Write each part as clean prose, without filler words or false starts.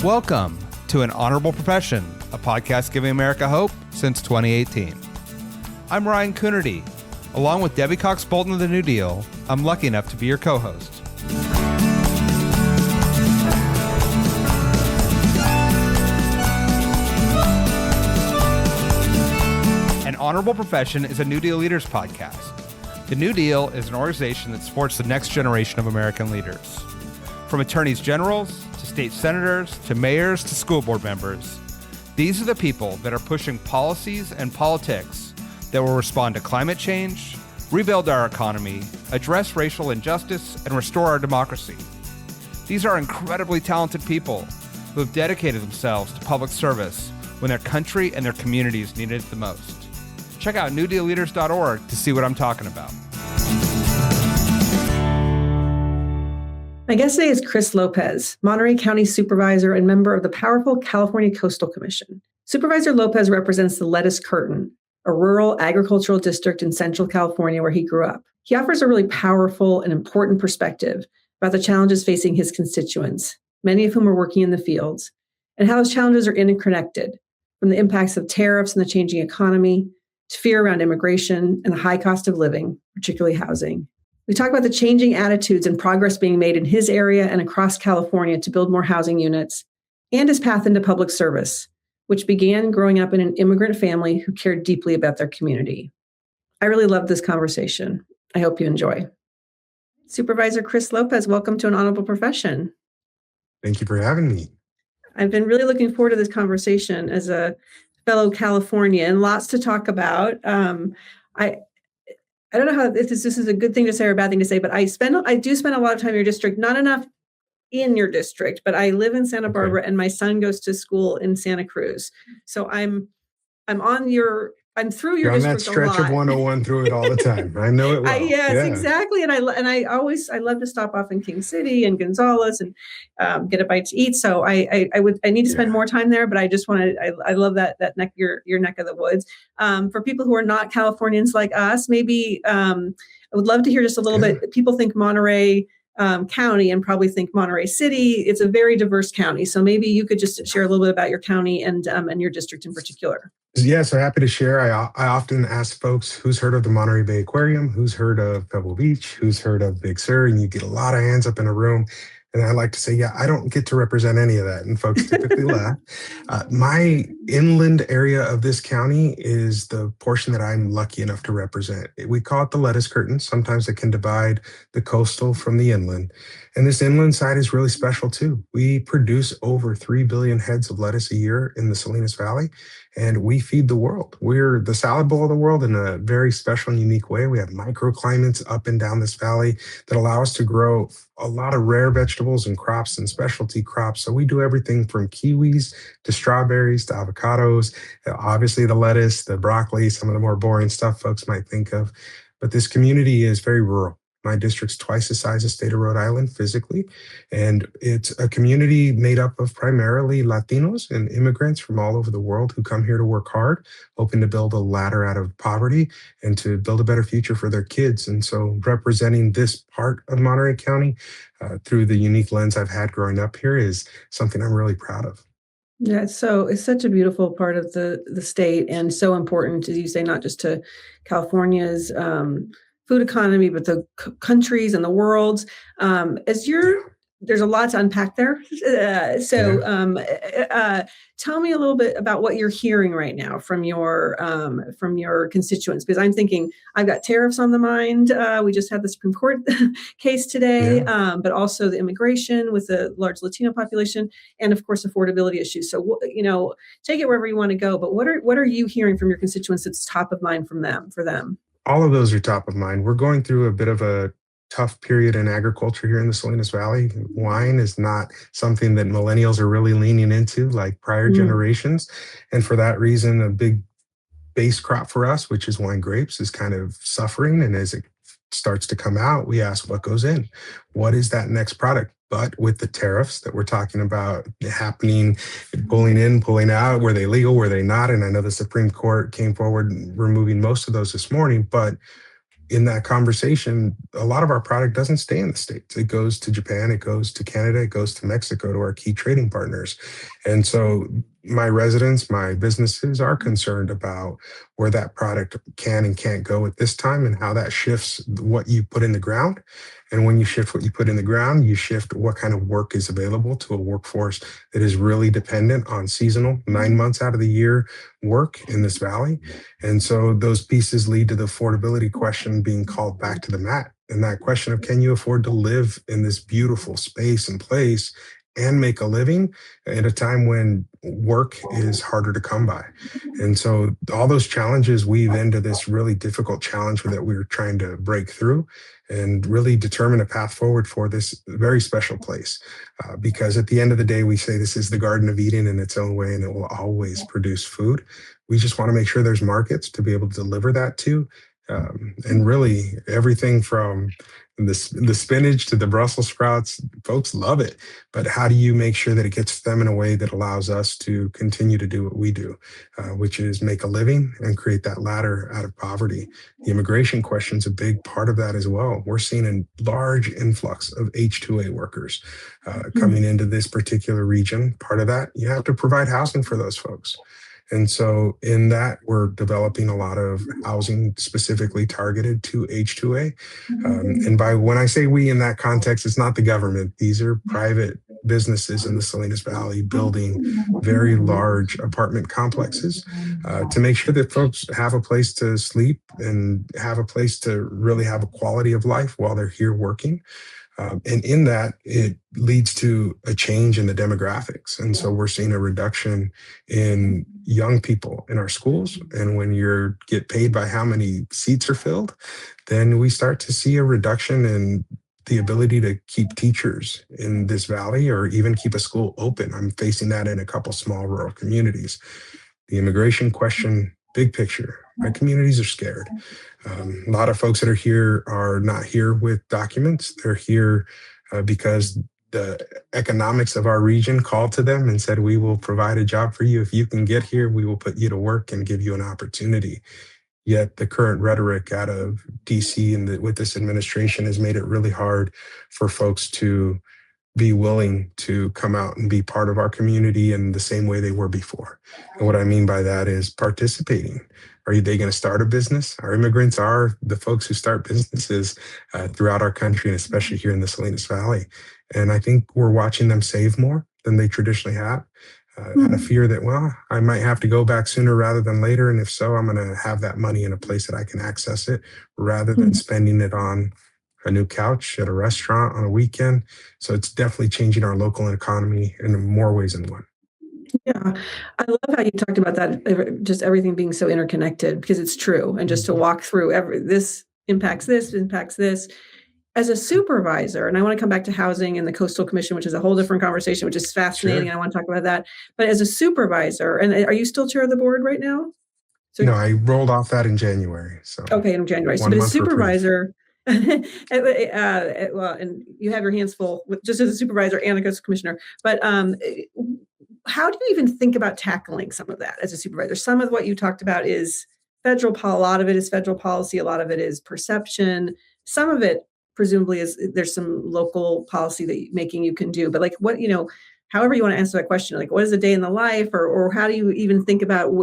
Welcome to An Honorable Profession, a podcast giving America hope since 2018. I'm Ryan Coonerty. Along with Debbie Cox Bultan of the New Deal, I'm lucky enough to be your co-host. An Honorable Profession is a New Deal Leaders podcast. The New Deal is an organization that supports the next generation of American leaders. From attorneys generals to state senators to mayors to school board members, these are the people that are pushing policies and politics that will respond to climate change, rebuild our economy, address racial injustice, and restore our democracy. These are incredibly talented people who have dedicated themselves to public service when their country and their communities needed it the most. Check out newdealleaders.org to see what I'm talking about. My guest today is Chris Lopez, Monterey County Supervisor and member of the powerful California Coastal Commission. Supervisor Lopez represents the Lettuce Curtain, a rural agricultural district in Central California where he grew up. He offers a really powerful and important perspective about the challenges facing his constituents, many of whom are working in the fields, and how those challenges are interconnected, from the impacts of tariffs and the changing economy, to fear around immigration and the high cost of living, particularly housing. We talk about the changing attitudes and progress being made in his area and across California to build more housing units, and his path into public service, which began growing up in an immigrant family who cared deeply about their community. I really loved this conversation. I hope you enjoy. Supervisor Chris Lopez, welcome to An Honorable Profession. Thank you for having me. I've been really looking forward to this conversation as a fellow Californian. Lots to talk about. I don't know how if this is a good thing to say or a bad thing to say, but I do spend a lot of time in your district, not enough in your district, but I live in Santa Barbara and my son goes to school in Santa Cruz. So I'm through your You're on district that stretch of 101 through it all the time. I know it well. Yes, exactly. And I love to stop off in King City and Gonzales and get a bite to eat. So I need to spend more time there, but I just I love that neck, your neck of the woods. For people who are not Californians like us, maybe I would love to hear just a little bit. People think Monterey County and probably think Monterey City. It's a very diverse county. So maybe you could just share a little bit about your county and your district in particular. Yeah, so happy to share. I often ask folks who's heard of the Monterey Bay Aquarium, who's heard of Pebble Beach, who's heard of Big Sur, and you get a lot of hands up in a room. And I like to say, I don't get to represent any of that. And folks typically laugh. My inland area of this county is the portion that I'm lucky enough to represent. We call it the lettuce curtain. Sometimes it can divide the coastal from the inland. And this inland side is really special too. We produce over 3 billion heads of lettuce a year in the Salinas Valley, and we feed the world. We're the salad bowl of the world in a very special and unique way. We have microclimates up and down this valley that allow us to grow a lot of rare vegetables and crops and specialty crops. So we do everything from kiwis to strawberries to avocados, obviously the lettuce, the broccoli, some of the more boring stuff folks might think of. But this community is very rural. My district's twice the size of the state of Rhode Island physically, and it's a community made up of primarily Latinos and immigrants from all over the world who come here to work hard, hoping to build a ladder out of poverty and to build a better future for their kids. And so representing this part of Monterey County through the unique lens I've had growing up here is something I'm really proud of. Yeah, so it's such a beautiful part of the state and so important, as you say, not just to California's food economy, but the countries and the world's. There's a lot to unpack there. Tell me a little bit about what you're hearing right now from your constituents, because I'm thinking I've got tariffs on the mind. We just had the Supreme Court case today, but also the immigration with the large Latino population, and of course affordability issues. So take it wherever you want to go. But what are you hearing from your constituents that's top of mind for them? All of those are top of mind. We're going through a bit of a tough period in agriculture here in the Salinas Valley. Wine is not something that millennials are really leaning into like prior generations. And for that reason, a big base crop for us, which is wine grapes, is kind of suffering. And as it starts to come out, we ask what goes in. What is that next product? But with the tariffs that we're talking about happening, pulling in, pulling out, were they legal, were they not? And I know the Supreme Court came forward removing most of those this morning, but in that conversation, a lot of our product doesn't stay in the States. It goes to Japan, it goes to Canada, it goes to Mexico, to our key trading partners. And so my residents, my businesses are concerned about where that product can and can't go at this time and how that shifts what you put in the ground. And when you shift what you put in the ground, you shift what kind of work is available to a workforce that is really dependent on seasonal, 9 months out of the year work in this valley. And so those pieces lead to the affordability question being called back to the mat. And that question of, can you afford to live in this beautiful space and place and make a living at a time when work is harder to come by? And so all those challenges weave into this really difficult challenge that we were trying to break through and really determine a path forward for this very special place. Because at the end of the day, we say this is the Garden of Eden in its own way, and it will always produce food. We just want to make sure there's markets to be able to deliver that to. And really everything from the spinach to the Brussels sprouts, folks love it. But how do you make sure that it gets to them in a way that allows us to continue to do what we do, which is make a living and create that ladder out of poverty? The immigration question is a big part of that as well. We're seeing a large influx of H-2A workers coming into this particular region. Part of that, you have to provide housing for those folks. And so in that, we're developing a lot of housing specifically targeted to H-2A. And by when I say we in that context, it's not the government. These are private businesses in the Salinas Valley building very large apartment complexes to make sure that folks have a place to sleep and have a place to really have a quality of life while they're here working. And in that, it leads to a change in the demographics. And so we're seeing a reduction in young people in our schools. And when you get paid by how many seats are filled, then we start to see a reduction in the ability to keep teachers in this valley or even keep a school open. I'm facing that in a couple small rural communities. The immigration question, big picture, my communities are scared. A lot of folks that are here are not here with documents. They're here because the economics of our region called to them and said, we will provide a job for you. If you can get here, we will put you to work and give you an opportunity. Yet the current rhetoric out of DC and with this administration has made it really hard for folks to be willing to come out and be part of our community in the same way they were before. And what I mean by that is participating. Are they going to start a business? Our immigrants are the folks who start businesses throughout our country, and especially here in the Salinas Valley. And I think we're watching them save more than they traditionally have. Out of fear that, well, I might have to go back sooner rather than later. And if so, I'm going to have that money in a place that I can access it rather than spending it on a new couch at a restaurant on a weekend. So it's definitely changing our local economy in more ways than one. Yeah, I love how you talked about that, just everything being so interconnected, because it's true. And just to walk through this impacts this, impacts this. As a supervisor, and I want to come back to housing and the Coastal Commission, which is a whole different conversation, which is fascinating. Sure. I want to talk about that. But as a supervisor, and are you still chair of the board right now? So, no, I rolled off that in January. So okay, in January. So, but as supervisor, well, and you have your hands full with just as a supervisor and a coastal commissioner. But how do you even think about tackling some of that as a supervisor? Some of what you talked about is federal policy. A lot of it is federal policy. A lot of it is perception. Some of it, presumably, is there's some local policy that making you can do. But like what, however you want to answer that question, like what is a day in the life, or how do you even think about,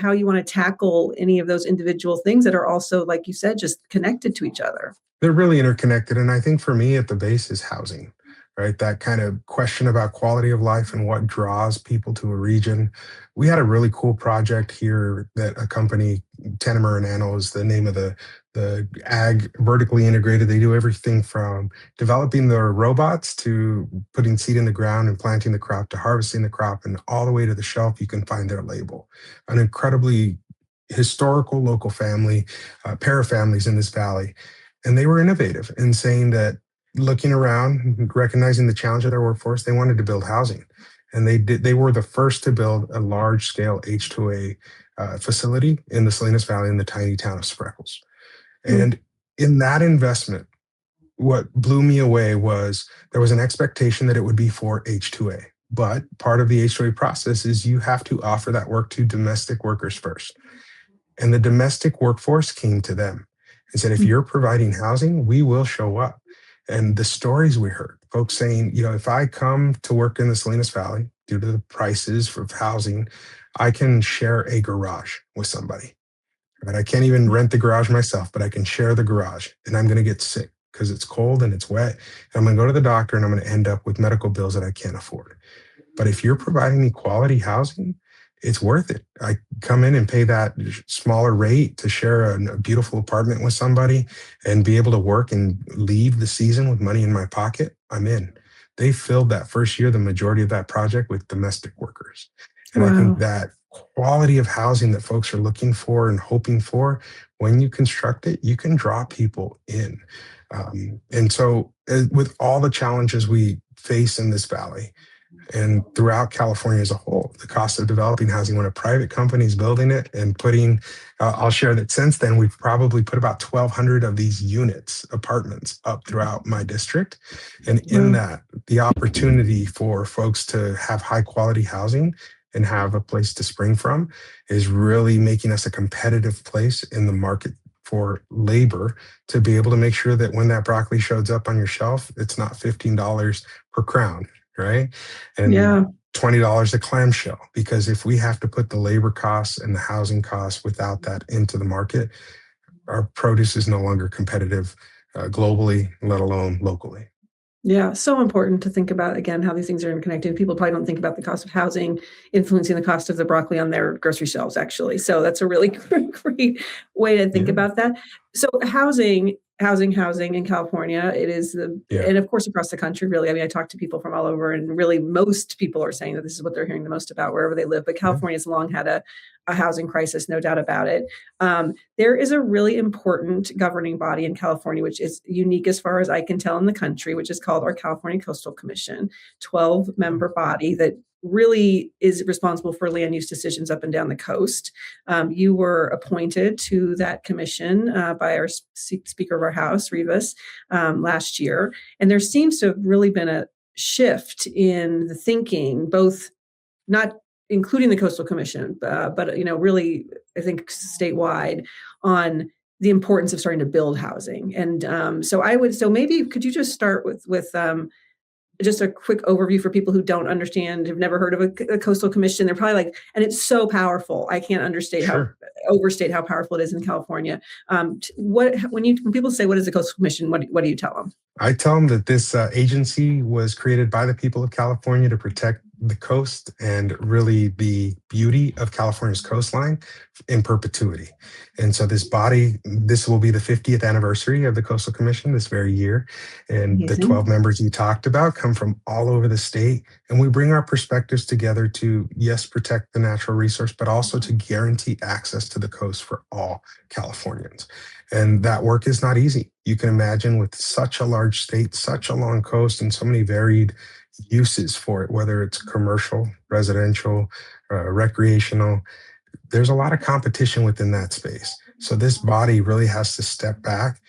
how you want to tackle any of those individual things that are also, like you said, just connected to each other? They're really interconnected. And I think for me at the base is housing, right? That kind of question about quality of life and what draws people to a region. We had a really cool project here that a company, Tennemer and Anno is the name of the ag vertically integrated. They do everything from developing the robots to putting seed in the ground and planting the crop to harvesting the crop, and all the way to the shelf, you can find their label. An incredibly historical local family, pair of families in this valley. And they were innovative in saying that, looking around, recognizing the challenge of their workforce, they wanted to build housing. And they were the first to build a large scale H2A facility in the Salinas Valley in the tiny town of Spreckles. And in that investment, what blew me away was there was an expectation that it would be for H2A. But part of the H2A process is you have to offer that work to domestic workers first. And the domestic workforce came to them. and said, if you're providing housing, we will show up. And the stories we heard, folks saying, if I come to work in the Salinas Valley due to the prices for housing, I can share a garage with somebody. Right? I can't even rent the garage myself, but I can share the garage, and I'm going to get sick because it's cold and it's wet. And I'm going to go to the doctor and I'm going to end up with medical bills that I can't afford. But if you're providing me quality housing, it's worth it. I come in and pay that smaller rate to share a beautiful apartment with somebody and be able to work and leave the season with money in my pocket. I'm in. They filled that first year, the majority of that project, with domestic workers. And I think that quality of housing that folks are looking for and hoping for, when you construct it, you can draw people in. And so with all the challenges we face in this valley, and throughout California as a whole, the cost of developing housing when a private company is building it and putting, I'll share that since then, we've probably put about 1,200 of these units, apartments, up throughout my district. And in that, the opportunity for folks to have high quality housing and have a place to spring from is really making us a competitive place in the market for labor, to be able to make sure that when that broccoli shows up on your shelf, it's not $15 per crown. Right. And $20 a clamshell, because if we have to put the labor costs and the housing costs without that into the market, our produce is no longer competitive globally, let alone locally. Yeah, so important to think about, again, how these things are interconnected. People probably don't think about the cost of housing influencing the cost of the broccoli on their grocery shelves, actually. So that's a really great way to think about that. So housing in California, it is and of course across the country, really. I mean, I talk to people from all over, and really most people are saying that this is what they're hearing the most about wherever they live. But California's long had a housing crisis, no doubt about it. There is a really important governing body in California, which is unique as far as I can tell in the country, which is called our California Coastal Commission, 12-member body that really is responsible for land use decisions up and down the coast. You were appointed to that commission by our Speaker of our House, Rivas, last year. And there seems to have really been a shift in the thinking, both not including the Coastal Commission, but really, I think statewide, on the importance of starting to build housing. And so maybe could you just start with just a quick overview for people who don't understand, have never heard of a coastal commission. They're probably like, and it's so powerful. I can't overstate how powerful it is in California. When people say, what is a coastal commission? What do you tell them? I tell them that this agency was created by the people of California to protect the coast and really the beauty of California's coastline in perpetuity. And so this will be the 50th anniversary of the Coastal Commission this very year. And the 12 members you talked about come from all over the state. And we bring our perspectives together to, yes, protect the natural resource, but also to guarantee access to the coast for all Californians. And that work is not easy. You can imagine, with such a large state, such a long coast, and so many varied uses for it, whether it's commercial, residential, recreational, there's a lot of competition within that space. So this body really has to step back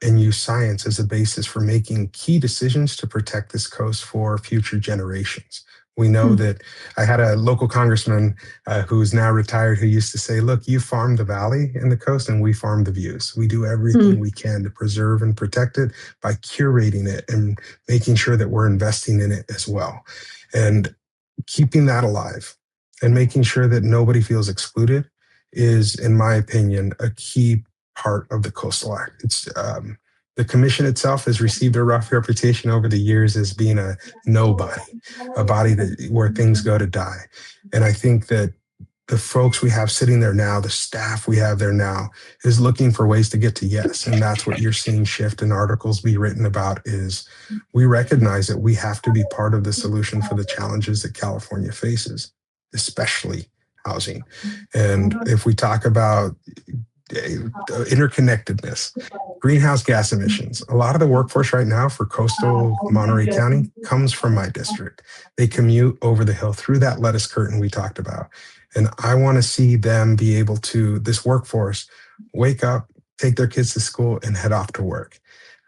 and use science as a basis for making key decisions to protect this coast for future generations. We know that I had a local congressman who's now retired, who used to say, look, you farm the valley and the coast and we farm the views. We do everything we can to preserve and protect it by curating it and making sure that we're investing in it as well. And keeping that alive and making sure that nobody feels excluded is, in my opinion, a key part of the Coastal Act. It's the commission itself has received a rough reputation over the years as being a nobody, a body where things go to die. And I think that the folks we have sitting there now, the staff we have there now, is looking for ways to get to yes. And that's what you're seeing shift in articles be written about, is we recognize that we have to be part of the solution for the challenges that California faces, especially housing. And if we talk about interconnectedness, greenhouse gas emissions. A lot of the workforce right now for coastal Monterey County comes from my district. They commute over the hill through that lettuce curtain we talked about. And I want to see them be able to, this workforce, wake up, take their kids to school, and head off to work.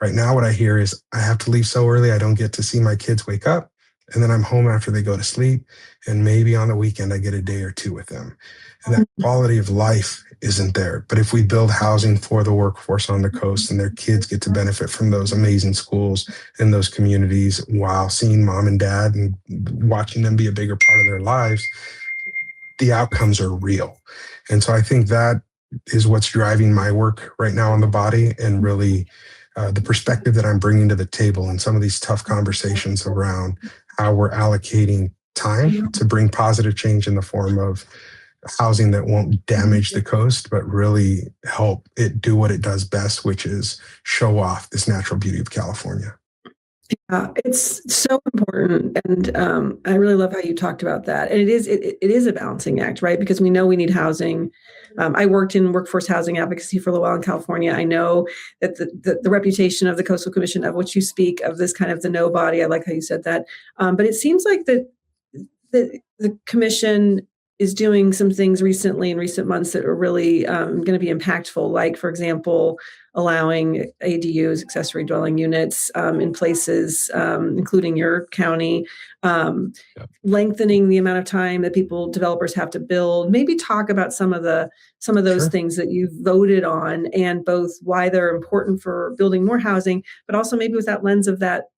Right now, what I hear is, I have to leave so early, I don't get to see my kids wake up. And then I'm home after they go to sleep. And maybe on the weekend, I get a day or two with them. And that quality of life isn't there. But if we build housing for the workforce on the coast and their kids get to benefit from those amazing schools and those communities while seeing mom and dad and watching them be a bigger part of their lives, the outcomes are real. And so I think that is what's driving my work right now on the body, and really the perspective that I'm bringing to the table and some of these tough conversations around how we're allocating time to bring positive change in the form of housing that won't damage the coast, but really help it do what it does best, which is show off this natural beauty of California. It's so important, and I really love how you talked about that. And it is a balancing act, right? Because we know we need housing. I worked in workforce housing advocacy for a little while in California. I know that the reputation of the Coastal Commission, of which you speak, of this kind of the nobody. I like how you said that. But it seems like that the commission is doing some things recently in recent months that are really going to be impactful. Like, for example, allowing ADUs, accessory dwelling units, in places, including your county, lengthening the amount of time that developers have to build. Maybe talk about some of those Sure. things that you've voted on, and both why they're important for building more housing, but also maybe with that lens of that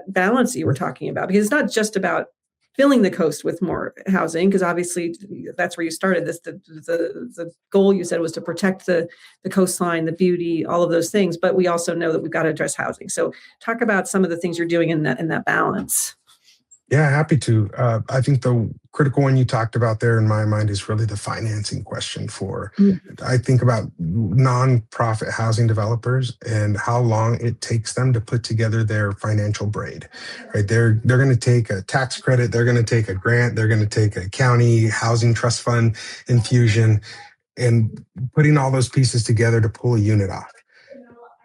balance that you were talking about, because it's not just about filling the coast with more housing, because obviously that's where you started this. The goal you said was to protect the coastline, the beauty, all of those things. But we also know that we've got to address housing. So talk about some of the things you're doing in that balance. Yeah, happy to. I think the critical one you talked about there in my mind is really the financing question for, I think about nonprofit housing developers and how long it takes them to put together their financial braid, right? They're going to take a tax credit, they're going to take a grant, they're going to take a county housing trust fund infusion, and putting all those pieces together to pull a unit off.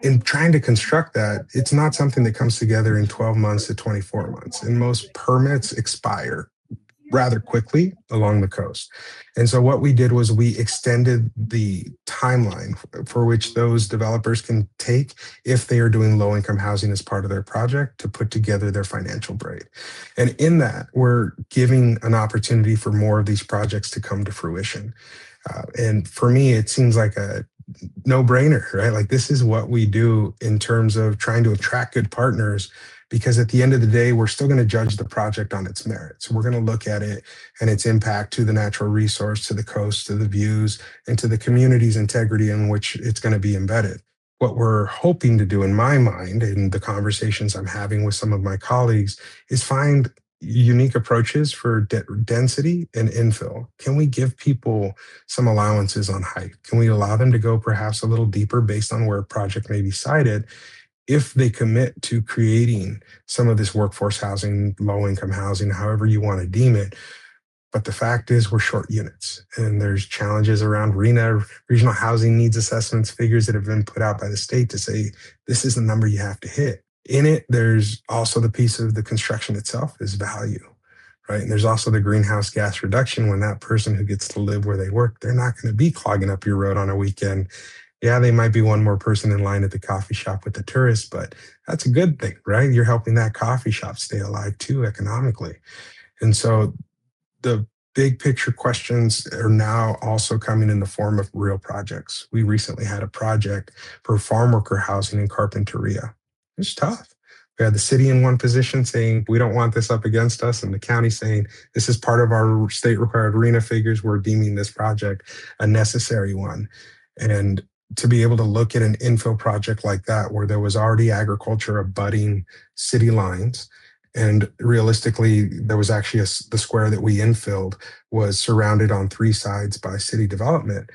In trying to construct that, it's not something that comes together in 12 months to 24 months. And most permits expire rather quickly along the coast. And so what we did was we extended the timeline for which those developers can take if they are doing low income housing as part of their project to put together their financial braid. And in that, we're giving an opportunity for more of these projects to come to fruition. And for me, it seems like a no-brainer, right? Like, this is what we do in terms of trying to attract good partners, because at the end of the day, we're still going to judge the project on its merits. We're going to look at it and its impact to the natural resource, to the coast, to the views, and to the community's integrity in which it's going to be embedded. What we're hoping to do, in my mind, in the conversations I'm having with some of my colleagues, is find unique approaches for density and infill. Can we give people some allowances on height? Can we allow them to go perhaps a little deeper based on where a project may be sited, if they commit to creating some of this workforce housing, low income housing, however you want to deem it? But the fact is, we're short units, and there's challenges around RHNA, regional housing needs assessments, figures that have been put out by the state to say this is the number you have to hit. In it, there's also the piece of the construction itself is value, right? And there's also the greenhouse gas reduction. When that person who gets to live where they work, they're not going to be clogging up your road on a weekend. Yeah, they might be one more person in line at the coffee shop with the tourists, but that's a good thing, right? You're helping that coffee shop stay alive too economically. And so the big picture questions are now also coming in the form of real projects. We recently had a project for farm worker housing in Carpinteria. It's tough. We had the city in one position saying, we don't want this up against us, and the county saying, this is part of our state required RHNA figures. We're deeming this project a necessary one. And to be able to look at an infill project like that, where there was already agriculture abutting city lines, and realistically, there was actually the square that we infilled was surrounded on three sides by city development.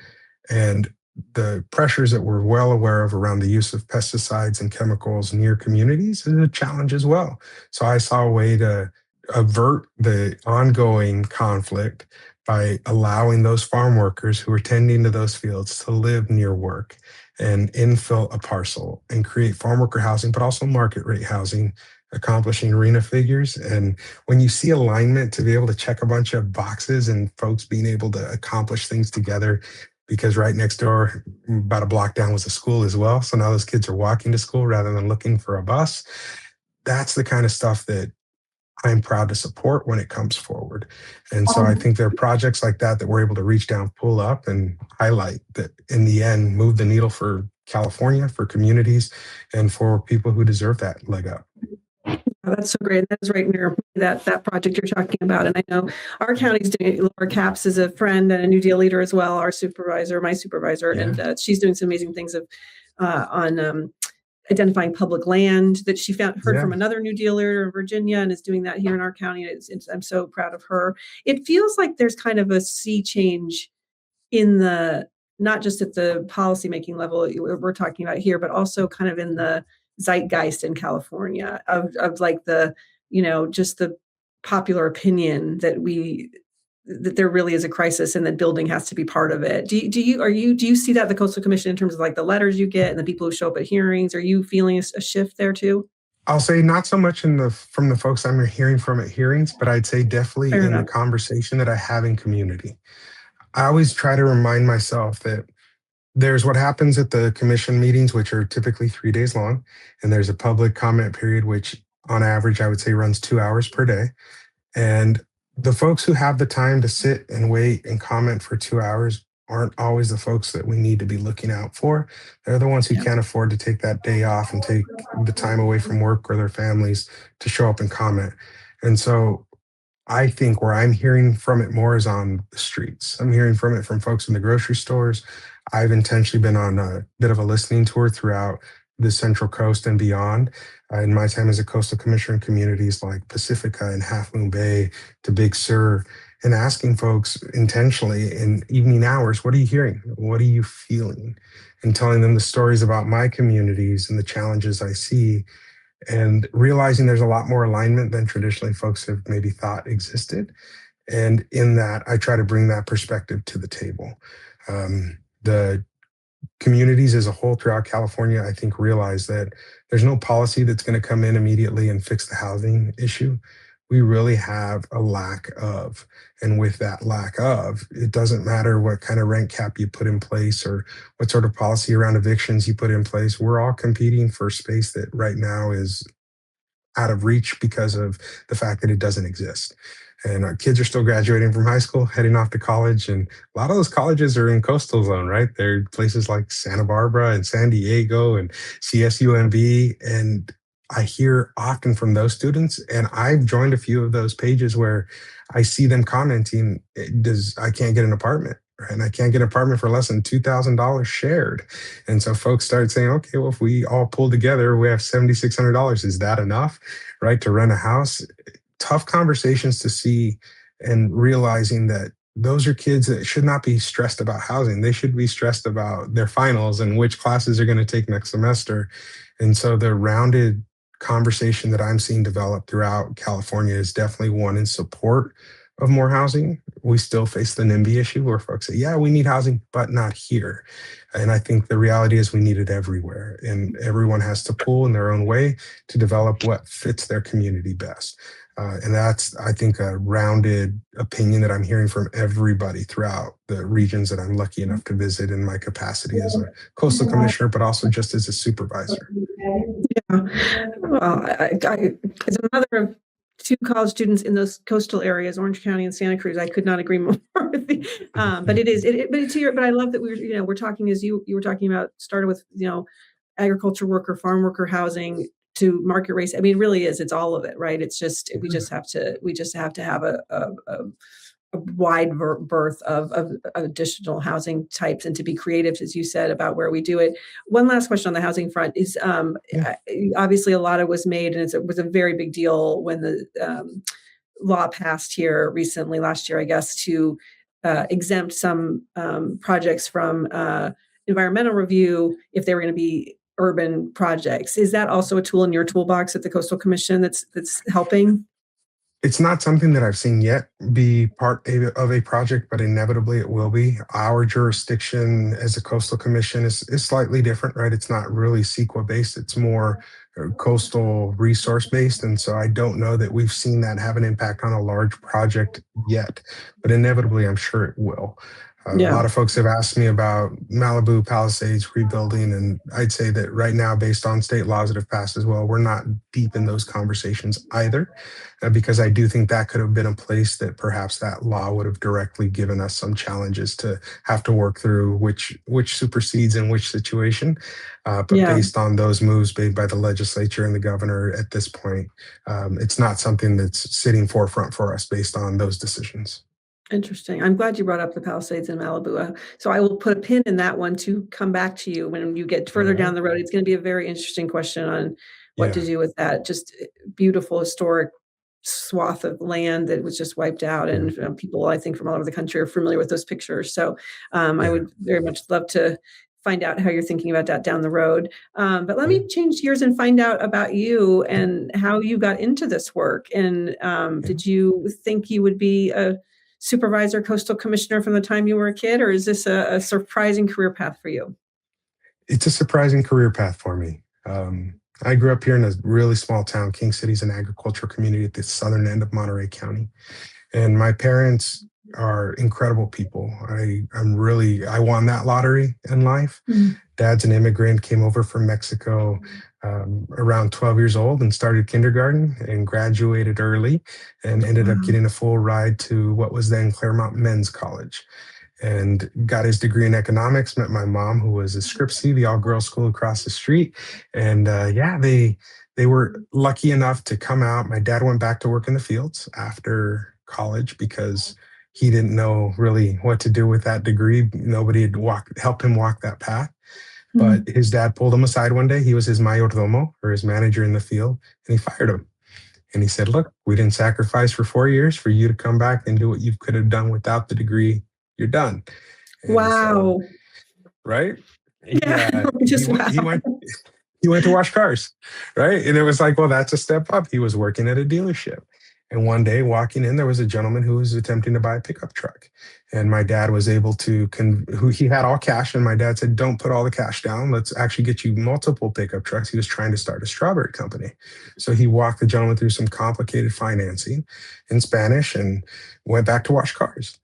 And the pressures that we're well aware of around the use of pesticides and chemicals near communities is a challenge as well. So I saw a way to avert the ongoing conflict by allowing those farm workers who are tending to those fields to live near work and infill a parcel and create farm worker housing, but also market rate housing, accomplishing RHNA figures. And when you see alignment to be able to check a bunch of boxes and folks being able to accomplish things together, because right next door, about a block down, was a school as well. So now those kids are walking to school rather than looking for a bus. That's the kind of stuff that I'm proud to support when it comes forward. And so I think there are projects like that that we're able to reach down, pull up, and highlight that in the end move the needle for California, for communities, and for people who deserve that leg up. Oh, that's so great. That's right near that project you're talking about. And I know our county's doing. Laura Capps is a friend and a New Deal leader as well. Our supervisor, my supervisor, Yeah. and she's doing some amazing things on identifying public land that she heard from another New Deal leader in Virginia, and is doing that here in our county. I'm so proud of her. It feels like there's kind of a sea change in the, not just at the policymaking level we're talking about here, but also kind of in the zeitgeist in California of like the, just the popular opinion that there really is a crisis and that building has to be part of it. Do you see that at the Coastal Commission in terms of like the letters you get and the people who show up at hearings? Are you feeling a shift there too? I'll say not so much from the folks I'm hearing from at hearings, but I'd say definitely Fair in enough. the conversation that I have in community. I always try to remind myself that there's what happens at the commission meetings, which are typically 3 days long, and there's a public comment period, which on average I would say runs 2 hours per day. And the folks who have the time to sit and wait and comment for 2 hours aren't always the folks that we need to be looking out for. They're the ones who can't afford to take that day off and take the time away from work or their families to show up and comment. And so I think where I'm hearing from it more is on the streets. I'm hearing from it from folks in the grocery stores. I've intentionally been on a bit of a listening tour throughout the Central Coast and beyond. In my time as a coastal commissioner in communities like Pacifica and Half Moon Bay to Big Sur, and asking folks intentionally in evening hours, what are you hearing? What are you feeling? And telling them the stories about my communities and the challenges I see, and realizing there's a lot more alignment than traditionally folks have maybe thought existed. And in that, I try to bring that perspective to the table. The communities as a whole throughout California, I think, realize that there's no policy that's going to come in immediately and fix the housing issue. We really have a lack of, and with that lack of, it doesn't matter what kind of rent cap you put in place or what sort of policy around evictions you put in place. We're all competing for space that right now is out of reach because of the fact that it doesn't exist. And our kids are still graduating from high school, heading off to college. And a lot of those colleges are in coastal zone, right? They're places like Santa Barbara and San Diego and CSUMB. And I hear often from those students, and I've joined a few of those pages where I see them commenting, I can't get an apartment, right? And I can't get an apartment for less than $2,000 shared. And so folks start saying, okay, well, if we all pull together, we have $7,600. Is that enough, right, to rent a house? Tough conversations to see, and realizing that those are kids that should not be stressed about housing. They should be stressed about their finals and which classes they're going to take next semester. And so the rounded conversation that I'm seeing develop throughout California is definitely one in support of more housing. We still face the NIMBY issue where folks say, yeah, we need housing, but not here. And I think the reality is we need it everywhere, and everyone has to pull in their own way to develop what fits their community best. And that's, I think, a rounded opinion that I'm hearing from everybody throughout the regions that I'm lucky enough to visit in my capacity as a coastal commissioner, but also just as a supervisor. Yeah. Well, as a mother of 2 college students in those coastal areas, Orange County and Santa Cruz, I could not agree more with you. But I love that we're talking, as you were talking about, started with, agriculture worker, farm worker housing, to market race. I mean, it really is. It's all of it, right? It's just we just have to have a wide berth of additional housing types, and to be creative, as you said, about where we do it. One last question on the housing front is obviously a lot of was made, and it was a very big deal when the law passed here recently, last year, I guess, to exempt some projects from environmental review if they were going to be urban projects. Is that also a tool in your toolbox at the Coastal Commission that's helping? It's not something that I've seen yet be part of a project, but inevitably it will be. Our jurisdiction as a coastal commission is slightly different, right? It's not really CEQA based. It's more coastal resource based. And so I don't know that we've seen that have an impact on a large project yet, but inevitably I'm sure it will. A Yeah. lot of folks have asked me about Malibu Palisades rebuilding, and I'd say that right now, based on state laws that have passed as well, we're not deep in those conversations either, because I do think that could have been a place that perhaps that law would have directly given us some challenges to have to work through which supersedes in which situation. But Yeah. based on those moves made by the legislature and the governor at this point, it's not something that's sitting forefront for us based on those decisions. Interesting. I'm glad you brought up the Palisades in Malibu. So I will put a pin in that one to come back to you when you get All further right. down the road. It's going to be a very interesting question on what to Yeah. do with that. Just beautiful historic swath of land that was just wiped out, and people, I think, from all over the country are familiar with those pictures. So I Yeah. would very much love to find out how you're thinking about that down the road. But let me change gears and find out about you and how you got into this work. And did you think you would be a supervisor, coastal commissioner from the time you were a kid, or is this a surprising career path for you? It's a surprising career path for me. I grew up here in a really small town. King City is an agricultural community at the southern end of Monterey County. And my parents are incredible people. I won that lottery in life. Dad's an immigrant, came over from Mexico around 12 years old and started kindergarten and graduated early and ended up getting a full ride to what was then Claremont Men's College, and got his degree in economics. Met my mom, who was a Scripsy, the all-girls school across the street. And they were lucky enough to come out. My dad went back to work in the fields after college because he didn't know really what to do with that degree. Nobody had helped him walk that path. But his dad pulled him aside one day. He was his mayordomo, or his manager in the field, and he fired him. And he said, "Look, we didn't sacrifice for 4 years for you to come back and do what you could have done without the degree. You're done." And Wow. so, right? Yeah. Just He went to wash cars, right? And it was like, well, that's a step up. He was working at a dealership. And one day walking in, there was a gentleman who was attempting to buy a pickup truck. And my dad was able to, he had all cash. And my dad said, "Don't put all the cash down. Let's actually get you multiple pickup trucks." He was trying to start a strawberry company. So he walked the gentleman through some complicated financing in Spanish and went back to wash cars.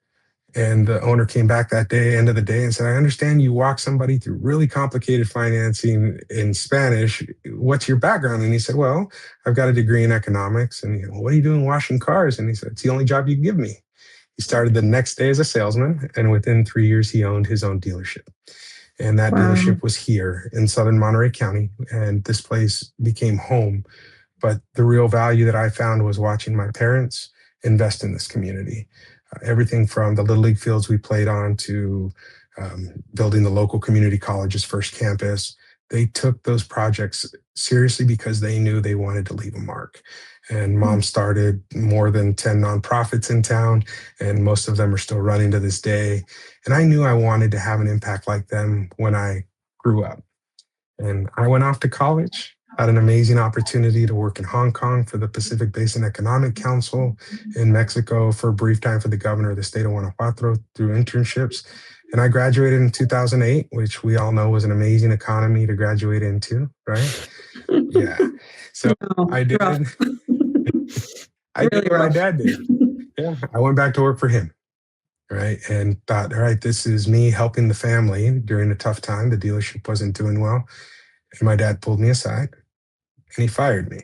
And the owner came back that day, end of the day, and said, "I understand you walk somebody through really complicated financing in Spanish. What's your background?" And he said, "Well, I've got a degree in economics." And he said, "Well, what are you doing washing cars?" And he said, "It's the only job you can give me." He started the next day as a salesman, and within 3 years, he owned his own dealership. And that dealership was here in southern Monterey County, and this place became home. But the real value that I found was watching my parents invest in this community. Everything from the Little League fields we played on to building the local community college's first campus. They took those projects seriously because they knew they wanted to leave a mark. And Mom started more than 10 nonprofits in town, and most of them are still running to this day. And I knew I wanted to have an impact like them when I grew up. And I went off to college. Had an amazing opportunity to work in Hong Kong for the Pacific Basin Economic Council, in Mexico for a brief time for the governor of the state of Guanajuato through internships. And I graduated in 2008, which we all know was an amazing economy to graduate into, right? Yeah. So I did. I did what my dad did. Yeah. I went back to work for him, right? And thought, all right, this is me helping the family during a tough time. The dealership wasn't doing well. And my dad pulled me aside and he fired me.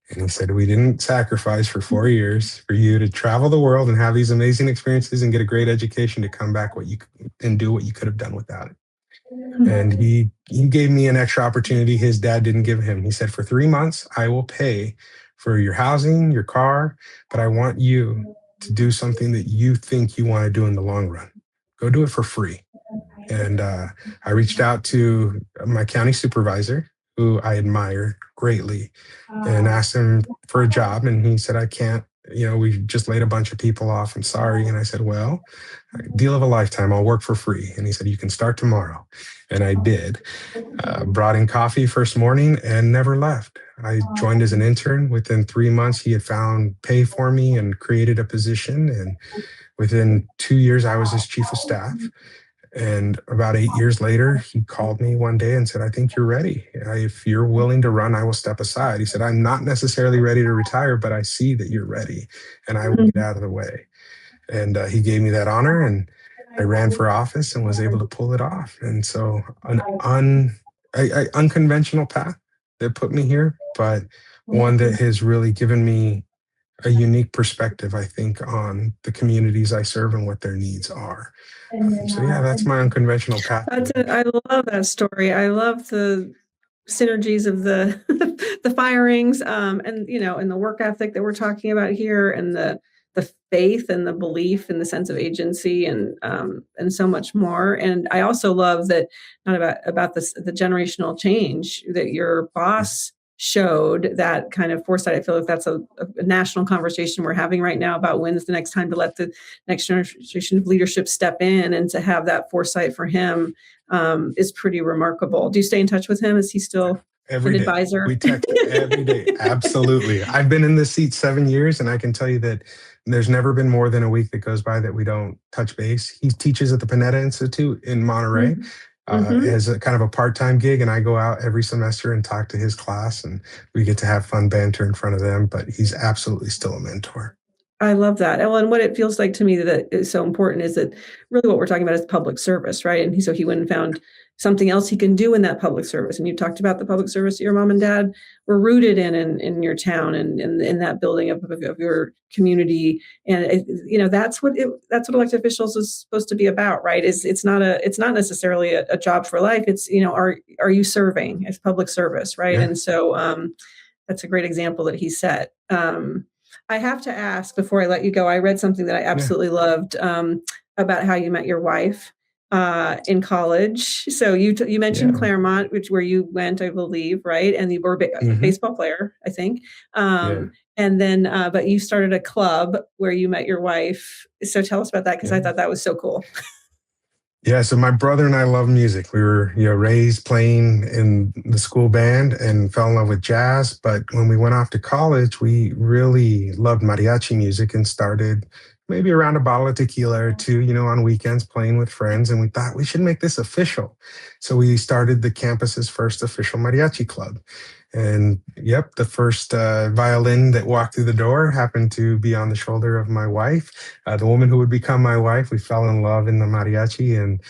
And he said, "We didn't sacrifice for 4 years for you to travel the world and have these amazing experiences and get a great education to come back and do what you could have done without it." And he gave me an extra opportunity his dad didn't give him. He said, "For 3 months, I will pay for your housing, your car, but I want you to do something that you think you want to do in the long run. Go do it for free." And I reached out to my county supervisor, who I admire greatly, and asked him for a job. And he said, "I can't, we just laid a bunch of people off. I'm sorry." And I said, "Well, deal of a lifetime. I'll work for free." And he said, "You can start tomorrow." And I did. Brought in coffee first morning and never left. I joined as an intern. Within 3 months, he had found pay for me and created a position. And within 2 years, I was his chief of staff. And about 8 years later, he called me one day and said, "I think you're ready. If you're willing to run, I will step aside." He said, "I'm not necessarily ready to retire, but I see that you're ready and I will get out of the way." And he gave me that honor. And I ran for office and was able to pull it off. And so an unconventional path that put me here, but one that has really given me a unique perspective, I think, on the communities I serve and what their needs are. So yeah, that's my unconventional path. I love that story. I love the synergies of the the firings, and and the work ethic that we're talking about here, and the faith and the belief and the sense of agency, and so much more. And I also love that, not about this, the generational change that your boss showed, that kind of foresight. I feel like that's a national conversation we're having right now about when's the next time to let the next generation of leadership step in, and to have that foresight for him is pretty remarkable. Do you stay in touch with him? Is he still an advisor? We text every day. Absolutely. I've been in this seat 7 years, and I can tell you that there's never been more than a week that goes by that we don't touch base. He teaches at the Panetta Institute in Monterey. As a kind of a part-time gig, and I go out every semester and talk to his class, and we get to have fun banter in front of them, but he's absolutely still a mentor. I love that. And what it feels like to me that is so important is that really what we're talking about is public service, right? And so he went and found something else he can do in that public service. And you talked about the public service that your mom and dad were rooted in your town, and in that building of your community. And that's what elected officials is supposed to be about, right? It's not necessarily a job for life. It's, are you serving as public service, right? Yeah. And so that's a great example that he set. I have to ask before I let you go, I read something that I absolutely loved about how you met your wife in college. So you mentioned Claremont, where you went, I believe, right? And you were a baseball player, I think. And then, but you started a club where you met your wife. So tell us about that, because I thought that was so cool. Yeah, so my brother and I love music. We were, raised playing in the school band and fell in love with jazz. But when we went off to college, we really loved mariachi music and started maybe around a bottle of tequila or two, on weekends playing with friends. And we thought we should make this official. So we started the campus's first official mariachi club. And the first violin that walked through the door happened to be on the shoulder of my wife, the woman who would become my wife. We fell in love in the mariachi, and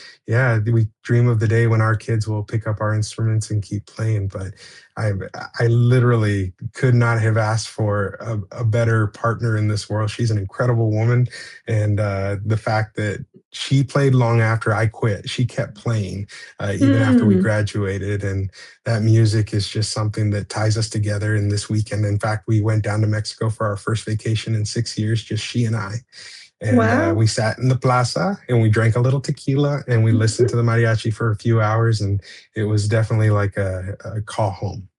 we dream of the day when our kids will pick up our instruments and keep playing. But I literally could not have asked for a better partner in this world. She's an incredible woman, and the fact that she played long after I quit, she kept playing even after we graduated, and that music is just something that ties us together. And this weekend, in fact, we went down to Mexico for our first vacation in 6 years, just she and I. And we sat in the plaza and we drank a little tequila and we listened to the mariachi for a few hours, and it was definitely like a call home.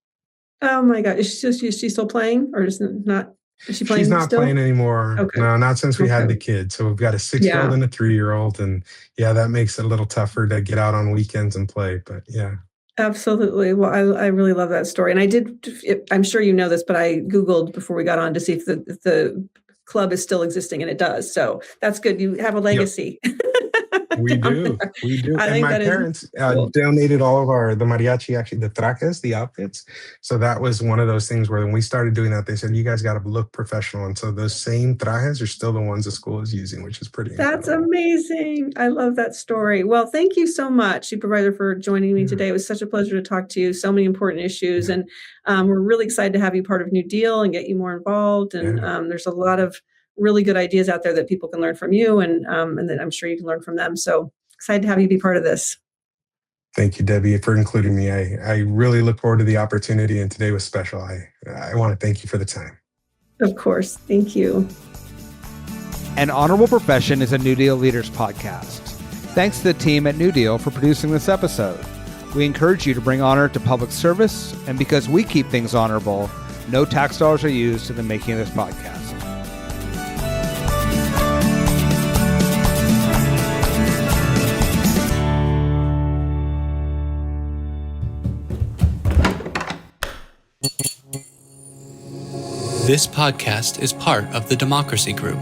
Oh my God. Is she still playing, or is not? Is she playing? She's not still? playing anymore. Okay. No, not since we had the kids. So we've got a 6-year-old and a 3-year-old. And that makes it a little tougher to get out on weekends and play. But Absolutely. Well, I really love that story. And I'm sure you know this, but I Googled before we got on to see if the club is still existing, and it does. So that's good. You have a legacy. Yep. We do. And my parents donated all of the mariachi, actually the trajes, the outfits. So that was one of those things where when we started doing that, they said, you guys got to look professional. And so those same trajes are still the ones the school is using, which is pretty That's incredible. Amazing. I love that story. Well, thank you so much, Supervisor, for joining me today. It was such a pleasure to talk to you. So many important issues. And we're really excited to have you part of NewDEAL and get you more involved. And there's a lot of really good ideas out there that people can learn from you, and that I'm sure you can learn from them. So excited to have you be part of this. Thank you, Debbie, for including me. I really look forward to the opportunity, and today was special. I want to thank you for the time. Of course. Thank you. An Honorable Profession is a NewDEAL Leaders podcast. Thanks to the team at NewDEAL for producing this episode. We encourage you to bring honor to public service, and because we keep things honorable, no tax dollars are used in the making of this podcast. This podcast is part of the Democracy Group.